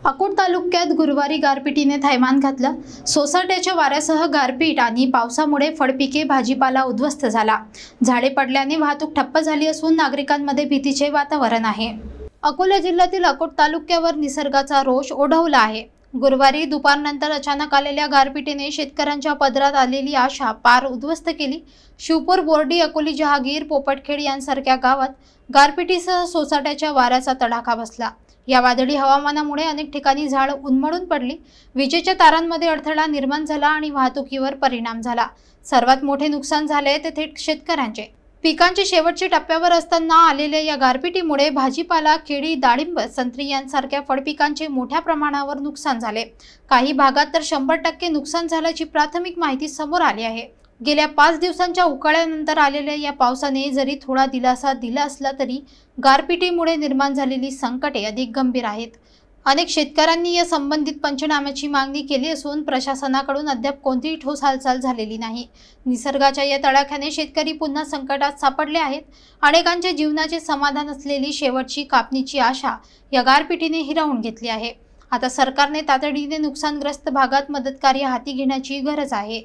अकोट तालुक्यात गुरुवारी गारपिटीने थैमान घातलं। सोसाट्याच्या वाऱ्यासह गारपीट आणि पावसामुळे फळपिके भाजीपाला उद्ध्वस्त झाला। झाडे पडल्याने वाहतूक ठप्प झाली असून नागरिकांमध्ये भीतीचे वातावरण आहे। अकोला जिल्ह्यातील अकोट तालुक्यावर निसर्गाचा रोष ओढवला आहे। गुरुवारी दुपारनंतर अचानक आलेल्या गारपिटीने शेतकऱ्यांच्या पदरात आलेली आशा पार उद्ध्वस्त केली। शिवपूर, बोर्डी, अकोली, जहागीर, पोपटखेड यांसारख्या गावात गारपिटीसह सोसाट्याच्या वाऱ्याचा तडाखा बसला। या वादळी हवामानामुळे अनेक ठिकाणी झाड उन्मळून पडली, विजेच्या तारांमध्ये अडथळा निर्माण झाला आणि वाहतुकीवर परिणाम झाला। सर्वात मोठे नुकसान झाले ते थेट शेतकऱ्यांचे। पिकांचे शेवटच्या टप्प्यावर असताना आलेल्या या गारपिटीमुळे भाजीपाला, केळी, डाळिंब, संत्री यांसारख्या फळपिकांचे मोठ्या प्रमाणावर नुकसान झाले। काही भागात तर 100% नुकसान झाल्याची प्राथमिक माहिती समोर आली आहे। गेल्या 5 दिवसांच्या उकाळ्यानंतर आलेल्या या पावसाने जरी थोडा दिलासा दिला असला तरी गारपिटीमुळे निर्माण झालेली संकटे अधिक गंभीर आहेत। अनेक शेतकऱ्यांनी या संबंधित पंचनाम्याची मागणी केली असून प्रशासनाकडून अद्याप कोणतीही ठोस हालचाल झालेली नाही। निसर्गाच्या या तडाख्याने शेतकरी पुन्हा संकटात सापडले आहेत। अनेकांच्या जीवनाचे समाधान असलेली शेवटची कापणीची आशा या गारपिटीने हिरावून घेतली आहे। आता सरकारने तातडीने नुकसानग्रस्त भागात मदतकार्य हाती घेण्याची गरज आहे।